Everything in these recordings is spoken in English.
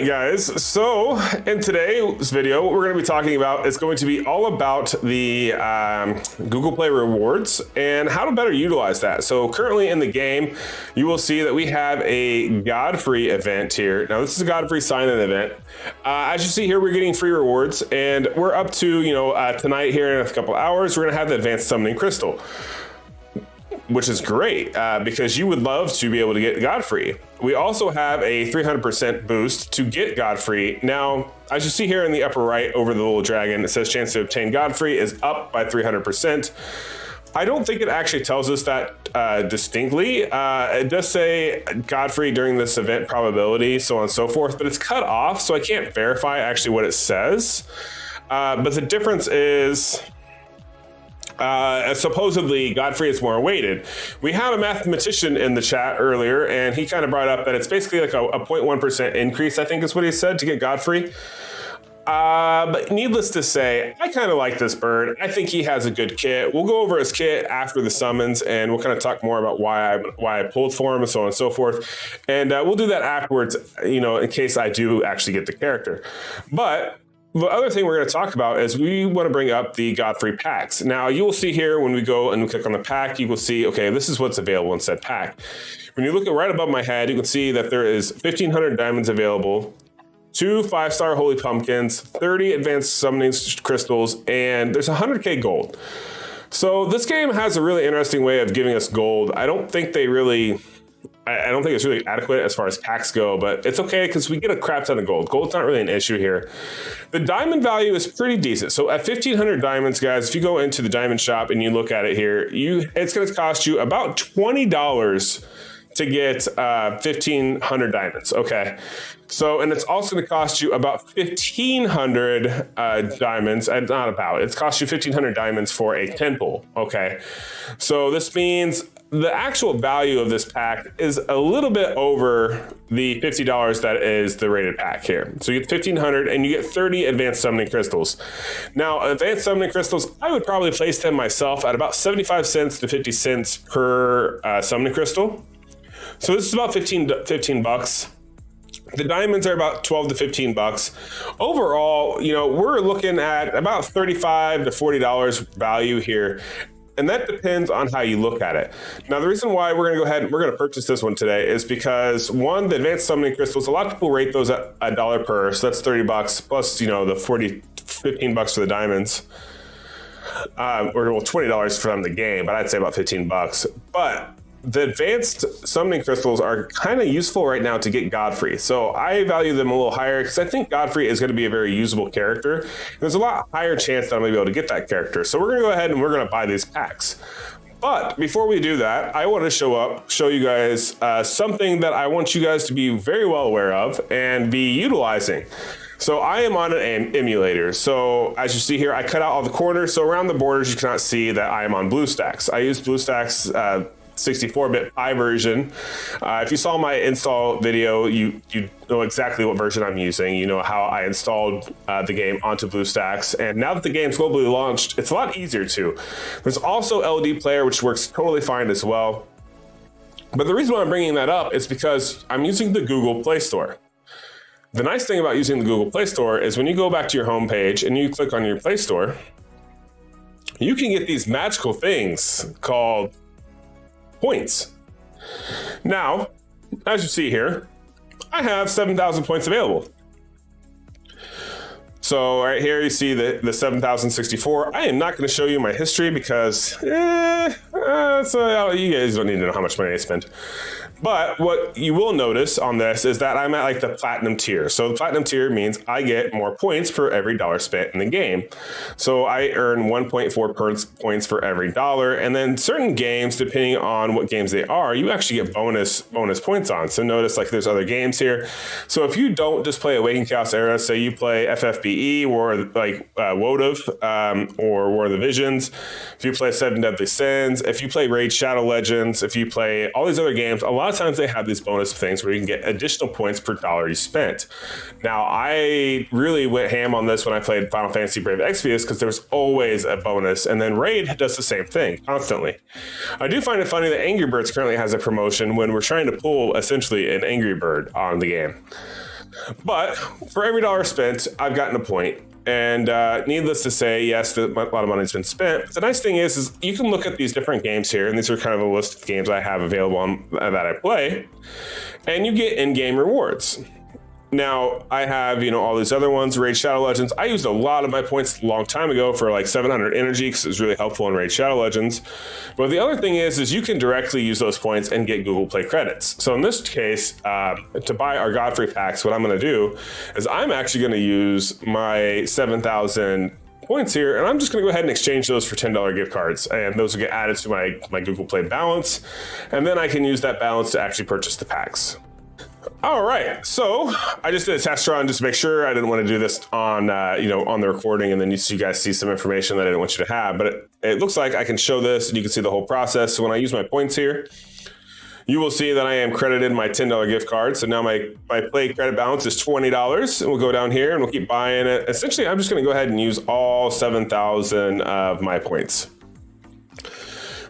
right, guys. So in today's video, what we're going to be talking about is going to be all about the Google Play rewards and how to better utilize that. So currently in the game, you will see that we have a Godfrey event here. Now, this is a Godfrey sign-in event. As you see here, we're getting free rewards, and we're up to, tonight here in a couple hours, we're going to have the advanced summoning crystal, which is great because you would love to be able to get Godfrey. We also have a 300% boost to get Godfrey. Now, as you see here in the upper right over the little dragon, it says chance to obtain Godfrey is up by 300%. I don't think it actually tells us that distinctly. It does say Godfrey during this event probability, so on and so forth, but it's cut off, so I can't verify actually what it says. But the difference is supposedly Godfrey is more weighted. We have a mathematician in the chat earlier, and he kind of brought up that it's basically like a 0.1% increase, I think is what he said, to get Godfrey. But needless to say, I kind of like this bird. I think he has a good kit. We'll go over his kit after the summons, and we'll kind of talk more about why I pulled for him and so on and so forth. And we'll do that afterwards, in case I do actually get the character. But the other thing we're going to talk about is we want to bring up the Godfrey Packs. Now, you will see here when we go and click on the pack, you will see, okay, this is what's available in said pack. When you look at right above my head, you can see that there is 1,500 diamonds available, 2 5-star holy pumpkins, 30 advanced summoning crystals, and there's 100k gold. So this game has a really interesting way of giving us gold. I don't think it's really adequate as far as packs go, but it's okay because we get a crap ton of gold. Gold's not really an issue here. The diamond value is pretty decent. So at 1,500 diamonds, guys, if you go into the diamond shop and you look at it here, it's going to cost you about $20 to get 1,500 diamonds. Okay. So, and it's also going to cost you about 1,500 diamonds, and not about, it's cost you 1,500 diamonds for a 10 pull. Okay. So this means the actual value of this pack is a little bit over the $50 that is the rated pack here. So you get 1,500 and you get 30 advanced summoning crystals. Now, advanced summoning crystals, I would probably place them myself at about 75 cents to 50 cents per summoning crystal. So this is about 15 bucks. The diamonds are about 12 to 15 bucks. Overall, we're looking at about $35 to $40 value here. And that depends on how you look at it. Now, the reason why we're going to go ahead and we're going to purchase this one today is because, one, the advanced summoning crystals, a lot of people rate those at $1 per, so that's 30 bucks plus, the 15 bucks for the diamonds. Or $20 from the game, but I'd say about 15 bucks. But the advanced summoning crystals are kind of useful right now to get Godfrey. So I value them a little higher because I think Godfrey is going to be a very usable character. There's a lot higher chance that I'm going to be able to get that character. So we're going to go ahead and we're going to buy these packs. But before we do that, I want to show you guys something that I want you guys to be very well aware of and be utilizing. So I am on an emulator. So as you see here, I cut out all the corners. So around the borders, you cannot see that I am on BlueStacks. I use BlueStacks 64-bit Pi version. If you saw my install video, you know exactly what version I'm using. You know how I installed the game onto BlueStacks. And now that the game's globally launched, it's a lot easier to. There's also LD Player, which works totally fine as well. But the reason why I'm bringing that up is because I'm using the Google Play Store. The nice thing about using the Google Play Store is when you go back to your homepage and you click on your Play Store, you can get these magical things called points. Now, as you see here, I have 7,000 points available. So right here, you see the 7,064. I am not going to show you my history because you guys don't need to know how much money I spent. But what you will notice on this is that I'm at like the platinum tier. So the platinum tier means I get more points for every dollar spent in the game. So I earn 1.4 points for every dollar. And then certain games, depending on what games they are, you actually get bonus points on. So notice like there's other games here. So if you don't just play Awaken Chaos Era, say you play FFBE or like WOTF or War of the Visions, if you play Seven Deadly Sins, if you play Raid Shadow Legends, if you play all these other games, a lot of times they have these bonus things where you can get additional points per dollar you spent. Now, I really went ham on this when I played Final Fantasy Brave Exvius because there's always a bonus, and then Raid does the same thing constantly. I do find it funny that Angry Birds currently has a promotion when we're trying to pull essentially an Angry Bird on the game. But for every dollar spent, I've gotten a point. And needless to say, yes, a lot of money's been spent. But the nice thing is you can look at these different games here, and these are kind of a list of games I have available that I play, and you get in-game rewards. Now, I have, all these other ones, Raid Shadow Legends. I used a lot of my points a long time ago for like 700 energy because it was really helpful in Raid Shadow Legends. But the other thing is you can directly use those points and get Google Play credits. So in this case, to buy our Godfrey Packs, what I'm going to do is I'm actually going to use my 7,000 points here, and I'm just going to go ahead and exchange those for $10 gift cards, and those will get added to my Google Play balance, and then I can use that balance to actually purchase the packs. All right, so I just did a test run just to make sure. I didn't want to do this on, on the recording, and then you guys see some information that I didn't want you to have. But it looks like I can show this, and you can see the whole process. So when I use my points here, you will see that I am credited my $10 gift card. So now my play credit balance is $20, and we'll go down here and we'll keep buying it. Essentially, I'm just going to go ahead and use all 7,000 of my points.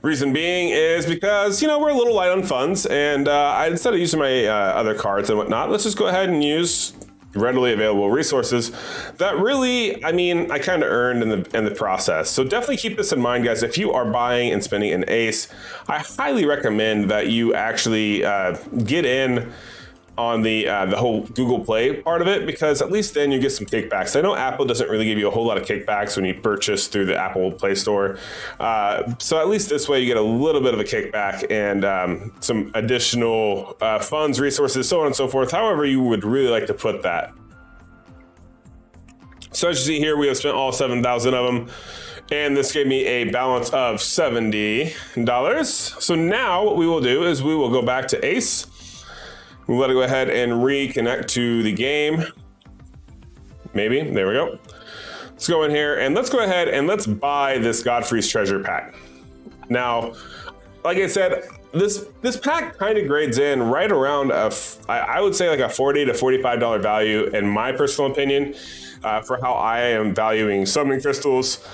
Reason being is because, we're a little light on funds, and instead of using my other cards and whatnot, let's just go ahead and use readily available resources that really, I kind of earned in the process. So definitely keep this in mind, guys. If you are buying and spending an ace, I highly recommend that you actually get in on the whole Google Play part of it, because at least then you get some kickbacks. I know Apple doesn't really give you a whole lot of kickbacks when you purchase through the Apple Play Store. So at least this way you get a little bit of a kickback and some additional funds, resources, so on and so forth, however you would really like to put that. So as you see here, we have spent all 7,000 of them, and this gave me a balance of $70. So now what we will do is we will go back to Ace. We'll let it go ahead and reconnect to the game. Maybe, there we go. Let's go in here and let's go ahead and let's buy this Godfrey's Treasure Pack. Now, like I said, this pack kind of grades in right around I would say like a $40 to $45 value in my personal opinion for how I am valuing summoning crystals.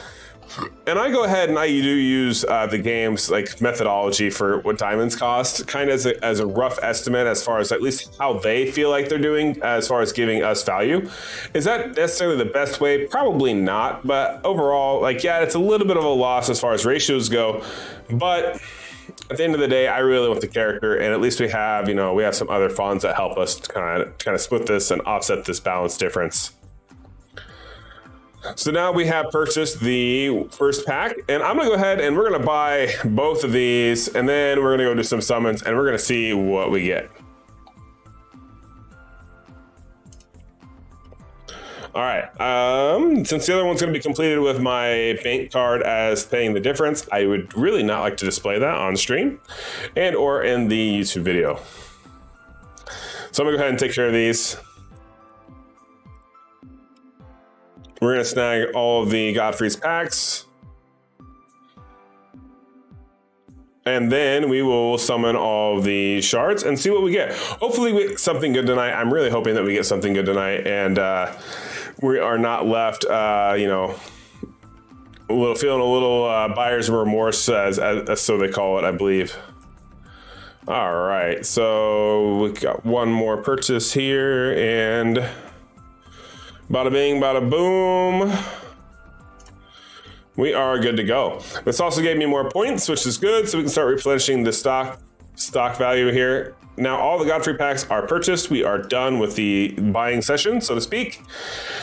And I go ahead and I do use the game's like methodology for what diamonds cost, kind of as a rough estimate as far as at least how they feel like they're doing as far as giving us value. Is that necessarily the best way? Probably not, but overall, it's a little bit of a loss as far as ratios go, but at the end of the day, I really want the character, and at least we have some other funds that help us kind of split this and offset this balance difference. So now we have purchased the first pack, and I'm gonna go ahead and we're gonna buy both of these, and then we're gonna go do some summons, and we're gonna see what we get. All right, since the other one's gonna be completed with my bank card as paying the difference, I would really not like to display that on stream and or in the YouTube video. So I'm gonna go ahead and take care of these. We're going to snag all of the Godfrey's packs. And then we will summon all of the shards and see what we get. Hopefully we get something good tonight. I'm really hoping that we get something good tonight. And we are not left, feeling a little buyer's remorse, as so they call it, I believe. All right. So we got one more purchase here, and bada bing, bada boom. We are good to go. This also gave me more points, which is good, so we can start replenishing the stock value here. Now all the Godfrey packs are purchased. We are done with the buying session, so to speak.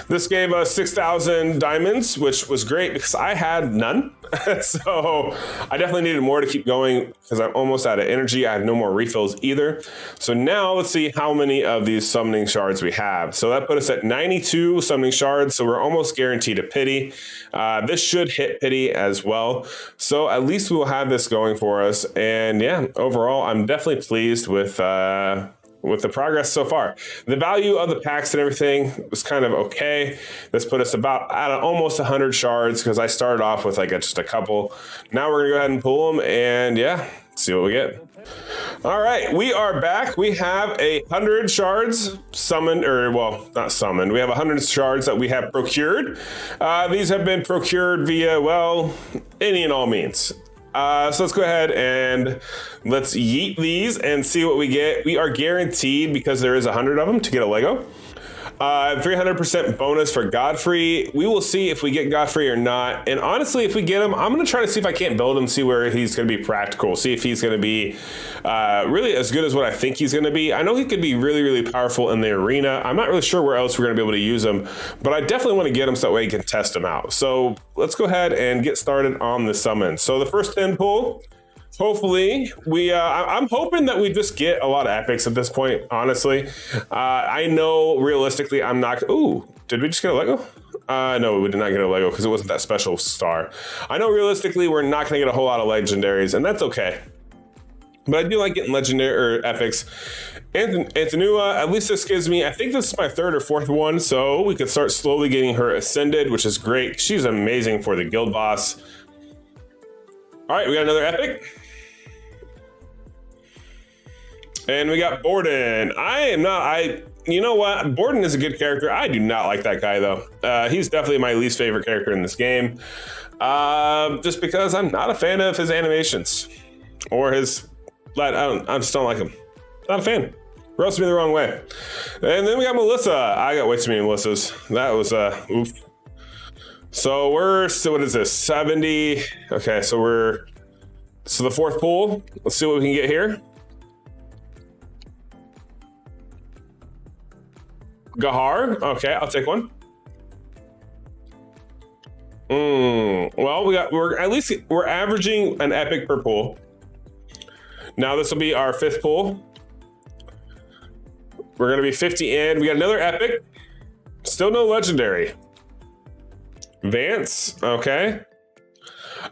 This gave us 6,000 diamonds, which was great because I had none. So I definitely needed more to keep going because I'm almost out of energy. I have no more refills either. So now let's see how many of these summoning shards we have. So that put us at 92 summoning shards. So we're almost guaranteed a pity. This should hit pity as well. So at least we will have this going for us. And yeah, overall, I'm definitely pleased with the progress so far. The value of the packs and everything was kind of okay. This put us about at almost 100 shards because I started off with just a couple. Now we're gonna go ahead and pull them and yeah, see what we get. All right, we are back. We have 100 shards summoned, or well, not summoned. We have 100 shards that we have procured. These have been procured via, any and all means. So let's go ahead and let's yeet these and see what we get. We are guaranteed, because there is 100 of them, to get a Lego. 300% bonus for Godfrey. We will see if we get Godfrey or not. And honestly, if we get him, I'm going to try to see if I can't build him, see where he's going to be practical, see if he's going to be really as good as what I think he's going to be. I know he could be really, really powerful in the arena. I'm not really sure where else we're going to be able to use him, but I definitely want to get him so that way he can test him out. So let's go ahead and get started on the summon. So the first 10 pull, hopefully I'm hoping that we just get a lot of epics at this point, honestly. I know realistically I'm not. Ooh, did we just get a Lego? No, we did not get a Lego because it wasn't that special star. I know realistically we're not going to get a whole lot of legendaries, and that's okay. But I do like getting legendary or epics. Antonua, at least this gives me, I think this is my third or fourth one, so we could start slowly getting her ascended, which is great. She's amazing for the guild boss. All right, we got another epic. And we got Borden. You know what? Borden is a good character. I do not like that guy, though. He's definitely my least favorite character in this game. Just because I'm not a fan of his animations. Or his... I just don't like him. Not a fan. Rubs me the wrong way. And then we got Melissa. I got way too many Melissas. That was, oof. So what is this? 70. Okay, so the fourth pool. Let's see what we can get here. Gahar. Okay, I'll take one. Well, we're averaging an epic per pool. Now this will be our fifth pool. We're gonna be 50 in. We got another epic. Still no legendary. Vance, okay.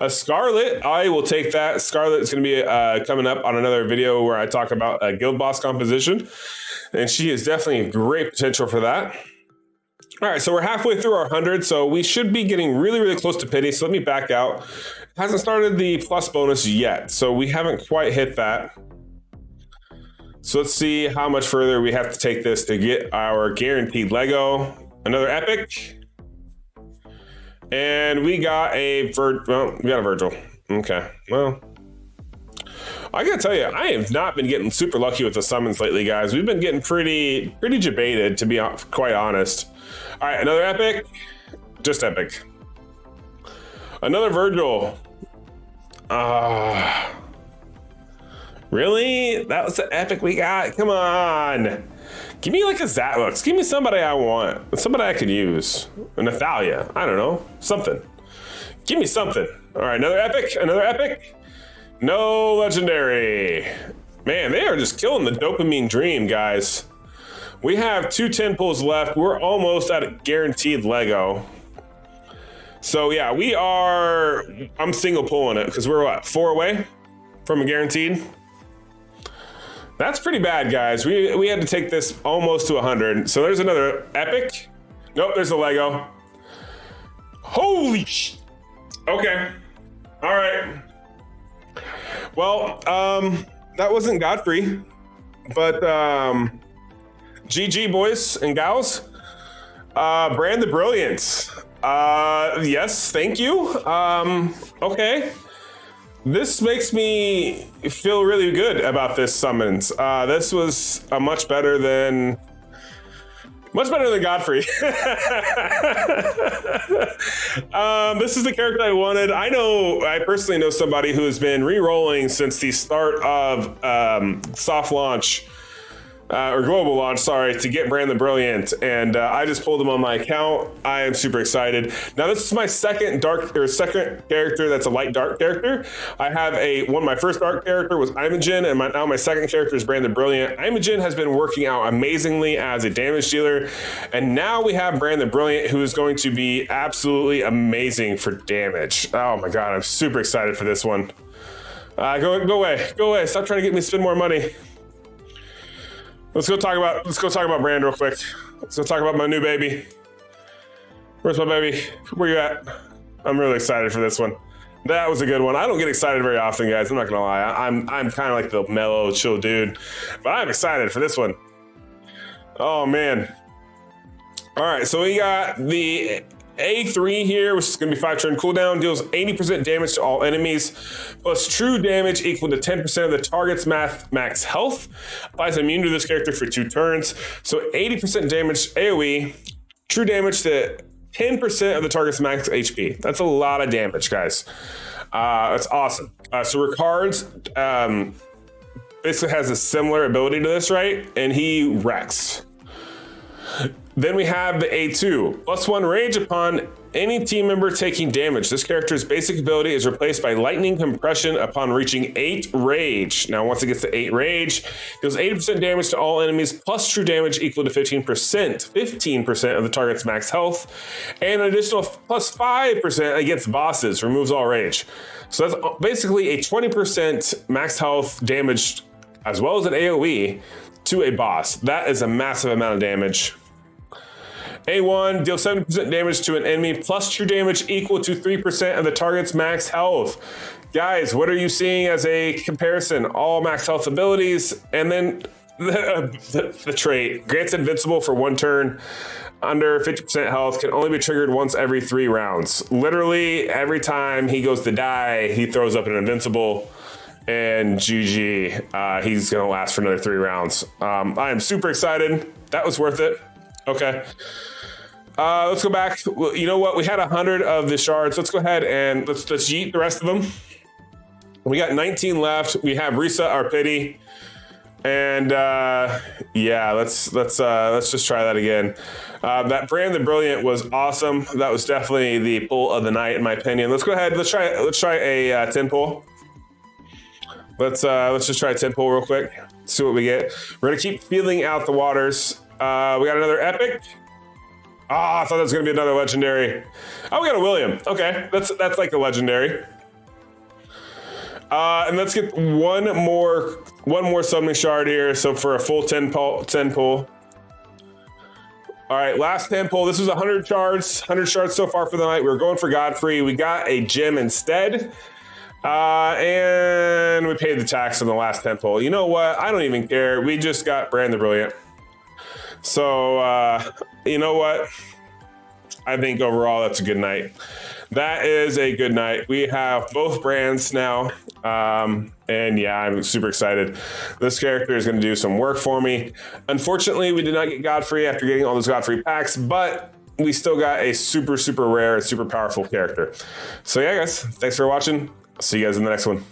A Scarlet, I will take that. Scarlet is going to be coming up on another video where I talk about a guild boss composition. And she is definitely great potential for that. All right, so we're halfway through our 100, so we should be getting really, really close to pity. So let me back out. Hasn't started the plus bonus yet, so we haven't quite hit that. So let's see how much further we have to take this to get our guaranteed Lego. Another epic. And we got a Virgil. Okay, well, I gotta tell you, I have not been getting super lucky with the summons lately, guys. We've been getting pretty debated, to be quite honest. All right, another epic, just epic. Another Virgil. Really? That was the epic we got? Come on. Give me like a Zatlux. Give me somebody I want. Somebody I could use. An Athalia. I don't know. Something. Give me something. All right, another epic. Another epic. No legendary. Man, they are just killing the dopamine dream, guys. We have 2 10 pulls left. We're almost at a guaranteed Lego. So yeah, I'm single pulling it because we're what, 4 away from a guaranteed? That's pretty bad, guys. We had to take this almost to 100. So there's another epic. Nope, there's a Lego. Holy sh! Okay. All right. Well, that wasn't Godfrey, but GG, boys and gals. Brand the Brilliance. Yes, thank you. Okay. This makes me feel really good about this summons. This was a much better than Godfrey. This is the character I wanted. I personally know somebody who has been re-rolling since the start of soft launch. Or global launch, sorry, to get Brand the Brilliant, and I just pulled him on my account. I am super excited. Now this is my second character that's a light dark character. I have my first dark character was Imogen, and now my second character is Brand the Brilliant. Imogen has been working out amazingly as a damage dealer, and now we have Brand the Brilliant, who is going to be absolutely amazing for damage. Oh my god, I'm super excited for this one. Go away! Stop trying to get me to spend more money. Let's go talk about Brand real quick. Let's go talk about my new baby. Where's my baby? Where you at? I'm really excited for this one. That was a good one. I don't get excited very often, guys. I'm not gonna lie. I'm kind of like the mellow, chill dude, but I'm excited for this one. Oh man. All right, so we got the A3 here, which is going to be 5-turn cooldown, deals 80% damage to all enemies, plus true damage equal to 10% of the target's max health. Applies immune to this character for 2 turns. So 80% damage AoE, true damage to 10% of the target's max HP. That's a lot of damage, guys. That's awesome. So Ricard's basically has a similar ability to this, right? And he wrecks. Then we have the A2, +1 rage upon any team member taking damage. This character's basic ability is replaced by lightning compression upon reaching 8 rage. Now, once it gets to 8 rage, deals 80% damage to all enemies, plus true damage equal to 15% of the target's max health, and an additional plus 5% against bosses, removes all rage. So that's basically a 20% max health damage, as well as an AoE, to a boss. That is a massive amount of damage. A1, deal 70% damage to an enemy, plus true damage equal to 3% of the target's max health. Guys, what are you seeing as a comparison? All max health abilities, and then the trait. Grants invincible for 1 turn, under 50% health, can only be triggered once every 3 rounds. Literally, every time he goes to die, he throws up an invincible, and GG. He's going to last for another 3 rounds. I am super excited. That was worth it. Okay. Let's go back. Well, you know what? We had 100 of the shards. Let's go ahead and let's yeet the rest of them. We got 19 left. We have reset our pity, and yeah, let's just try that again. That Brand the Brilliant was awesome. That was definitely the pull of the night, in my opinion. Let's go ahead. Let's try a 10 pull. Let's just try a 10 pull real quick. See what we get. We're gonna keep feeling out the waters. We got another epic. I thought that was gonna be another legendary. Oh, we got a William. Okay, that's like a legendary. And let's get one more summoning shard here. So for a full 10 pull. All right, last 10 pull. This was 100 shards. 100 shards so far for the night. We were going for Godfrey. We got a gem instead. And we paid the tax on the last 10 pull. You know what? I don't even care. We just got Brand the Brilliant. So, you know what? I think overall that's a good night. That is a good night. We have both brands now. And yeah, I'm super excited. This character is going to do some work for me. Unfortunately, we did not get Godfrey after getting all those Godfrey packs, but we still got a super, super rare and super powerful character. So yeah, guys, thanks for watching. I'll see you guys in the next one.